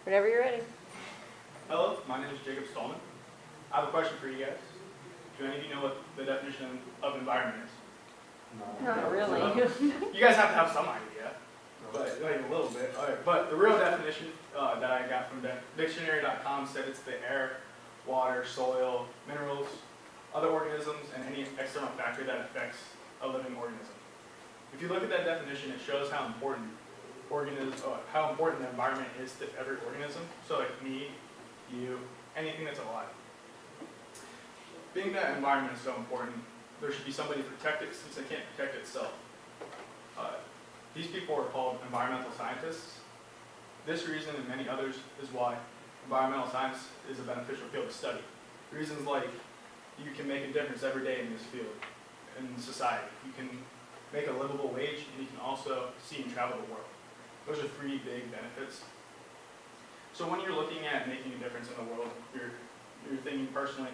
Whenever you're ready. Hello, my name is Jacob Stallman. I have a question for you guys. Do any of you know what the definition of environment is? Not really. You guys have to have some idea, but like a little bit. All right. But the real definition that I got from dictionary.com said it's the air, water, soil, minerals, other organisms, and any external factor that affects a living organism. If you look at that definition, it shows how important the environment is to every organism. So like me, you, anything that's alive. Being that environment is so important, there should be somebody to protect it since it can't protect itself. These people are called environmental scientists. This reason and many others is why environmental science is a beneficial field to study. Reasons like you can make a difference every day in this field, in society. You can make a livable wage, and you can also see and travel the world. Those are three big benefits. So when you're looking at making a difference in the world, you're thinking personally,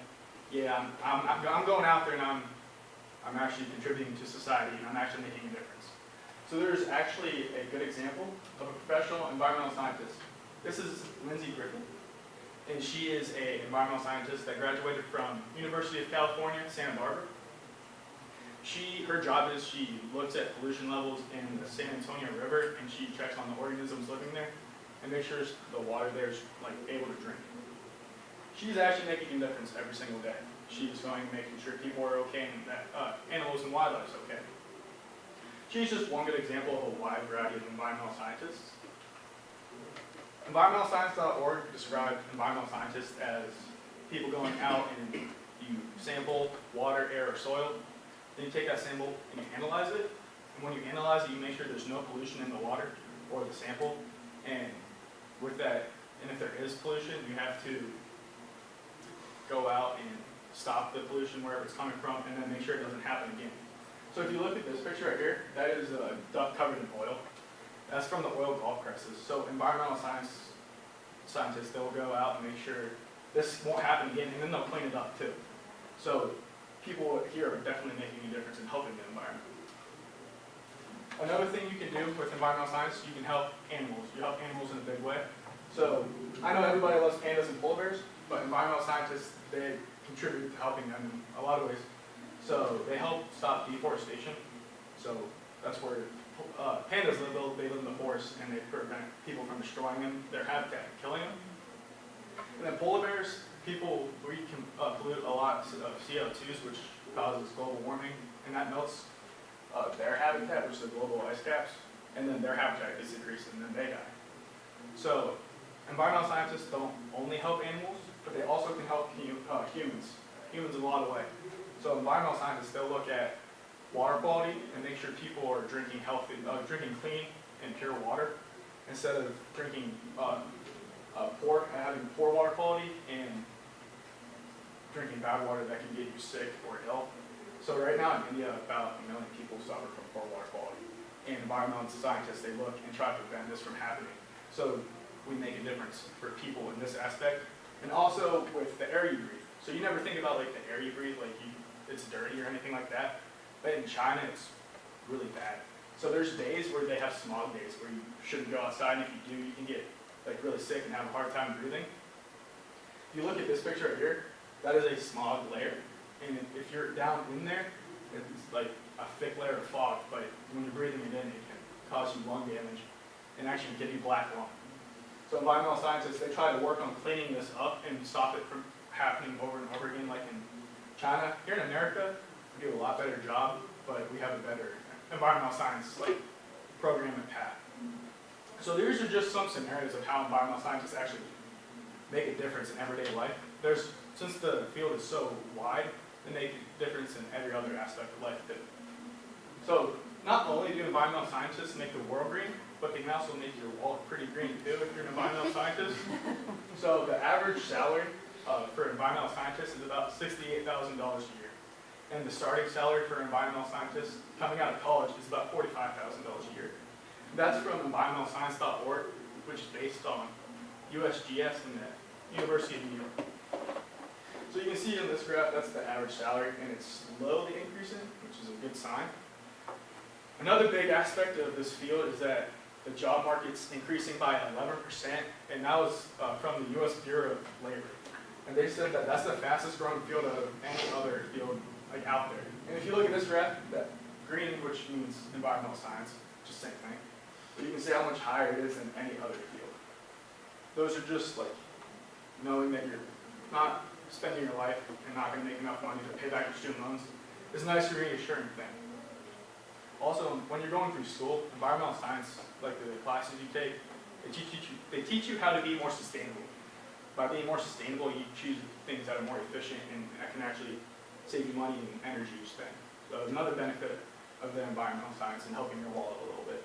yeah, I'm going out there and I'm actually contributing to society and I'm actually making a difference. So there's actually a good example of a professional environmental scientist. This is Lindsay Griffin, and she is an environmental scientist that graduated from University of California, Santa Barbara. Her job is she looks at pollution levels in the San Antonio River, and she checks on the organisms living there and makes sure the water there is like able to drink. She's actually making a difference every single day. She's going making sure people are okay and that animals and wildlife is okay. She's just one good example of a wide variety of environmental scientists. EnvironmentalScience.org described environmental scientists as people going out and you sample water, air, or soil. Then you take that sample and you analyze it. And when you analyze it, you make sure there's no pollution in the water or the sample. And with that, and if there is pollution, you have to go out and stop the pollution wherever it's coming from, and then make sure it doesn't happen again. So if you look at this picture right here, that is a duck covered in oil. That's from the oil Gulf crisis. So environmental scientists, they'll go out and make sure this won't happen again, and then they'll clean it up too. So people here are definitely making a difference in helping the environment. Another thing you can do with environmental science, you can help animals. You help animals in a big way. So I know everybody loves pandas and polar bears, but environmental scientists, they contribute to helping them in a lot of ways. So they help stop deforestation. So that's where pandas live. They live in the forest, and they prevent people from destroying them, their habitat, and killing them. And then polar bears, we can pollute a lot of CO2s, which causes global warming, and that melts their habitat, which is the global ice caps, and then their habitat gets decreased, and then they die. So environmental scientists don't only help animals, but they also can help humans in a lot of ways. So environmental scientists, they'll look at water quality and make sure people are drinking drinking clean and pure water instead of drinking having poor water quality and drinking bad water that can get you sick or ill. So right now in India, about 1 million people suffer from poor water quality. And environmental scientists, they look and try to prevent this from happening. So we make a difference for people in this aspect. And also with the air you breathe. So you never think about like the air you breathe, like it's dirty or anything like that. But in China, it's really bad. So there's days where they have smog days where you shouldn't go outside, and if you do, you can get like really sick and have a hard time breathing. If you look at this picture right here, that is a smog layer. And if you're down in there, it's like a thick layer of fog, but when you're breathing it in, it can cause you lung damage and actually give you black lung. So environmental scientists, they try to work on cleaning this up and stop it from happening over and over again, like in China. Here in America, we do a lot better job, but we have a better environmental science program and path. So these are just some scenarios of how environmental scientists actually make a difference in everyday life. Since the field is so wide, they make a difference in every other aspect of life too. So not only do environmental scientists make the world green, but they can also make your wall pretty green too if you're an environmental scientist. So the average salary for environmental scientists is about $68,000 a year. And the starting salary for environmental scientists coming out of college is about $45,000 a year. That's from EnvironmentalScience.org, which is based on USGS and the University of New York. So you can see in this graph, that's the average salary, and it's slowly increasing, which is a good sign. Another big aspect of this field is that the job market's increasing by 11%, and that was from the U.S. Bureau of Labor. And they said that that's the fastest growing field out of any other field like out there. And if you look at this graph, that green, which means environmental science, just same thing, but you can see how much higher it is than any other field. Those are just like knowing that you're not spending your life and not going to make enough money to pay back your student loans is a nice reassuring thing. Also, when you're going through school, environmental science, like the classes you take, they teach you how to be more sustainable. By being more sustainable, you choose things that are more efficient and that can actually save you money and energy you spend. So another benefit of the environmental science and helping your wallet a little bit.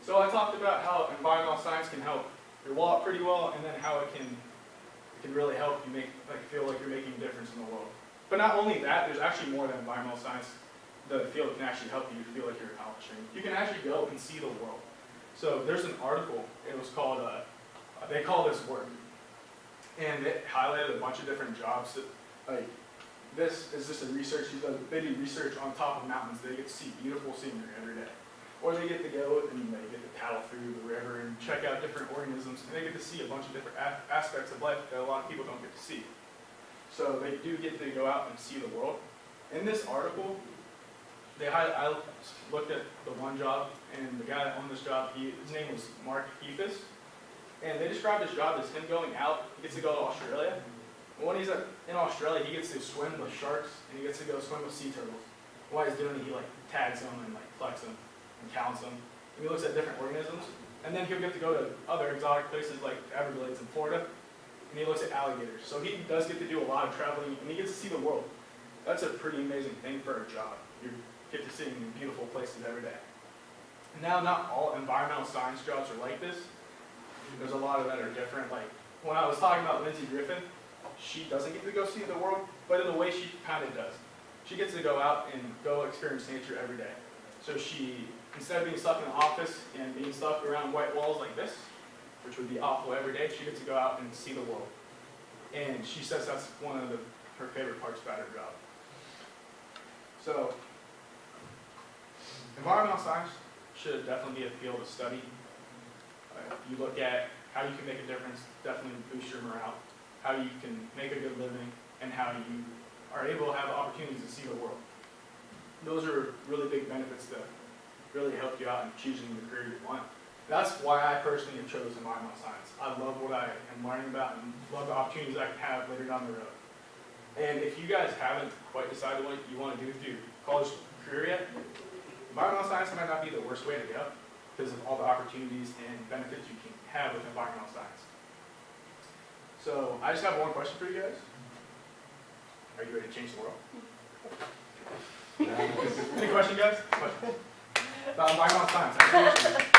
So I talked about how environmental science can help your wallet pretty well, and then how it can really help you feel like you're making a difference in the world. But not only that, there's actually more than environmental science. The field can actually help you feel like you're accomplishing. You can actually go and see the world. So there's an article, it was called, they call this work. And it highlighted a bunch of different jobs. Like, this is just a research, they do research on top of mountains. They get to see beautiful scenery every day. Or they get to go and they get to paddle through the river and check out different organisms. And they get to see a bunch of different aspects of life that a lot of people don't get to see. So they do get to go out and see the world. In this article, I looked at the one job, and the guy on this job, his name was Mark Heathis, and they described his job as him going out. He gets to go to Australia. And when he's in Australia, he gets to swim with sharks, and he gets to go swim with sea turtles. While he's doing it, he tags them and collects them and counts them. And he looks at different organisms, and then he'll get to go to other exotic places like the Everglades in Florida, and he looks at alligators. So he does get to do a lot of traveling, and he gets to see the world. That's a pretty amazing thing for a job. You get to see beautiful places every day. And now, not all environmental science jobs are like this. There's a lot of that are different. Like when I was talking about Lindsay Griffin, she doesn't get to go see the world, but in a way she kind of does. She gets to go out and go experience nature every day. So she, instead of being stuck in the office and being stuck around white walls like this, which would be awful every day, she gets to go out and see the world. And she says that's one of her favorite parts about her job. So, environmental science should definitely be a field of study. If you look at how you can make a difference, definitely boost your morale, how you can make a good living, and how you are able to have opportunities to see the world. Those are really big benefits that really help you out in choosing the career you want. That's why I personally have chosen environmental science. I love what I am learning about and love the opportunities I can have later down the road. And if you guys haven't quite decided what you want to do with your college career yet, environmental science might not be the worst way to go because of all the opportunities and benefits you can have with environmental science. So I just have one question for you guys. Are you ready to change the world? Any question, guys? Question? About environmental science.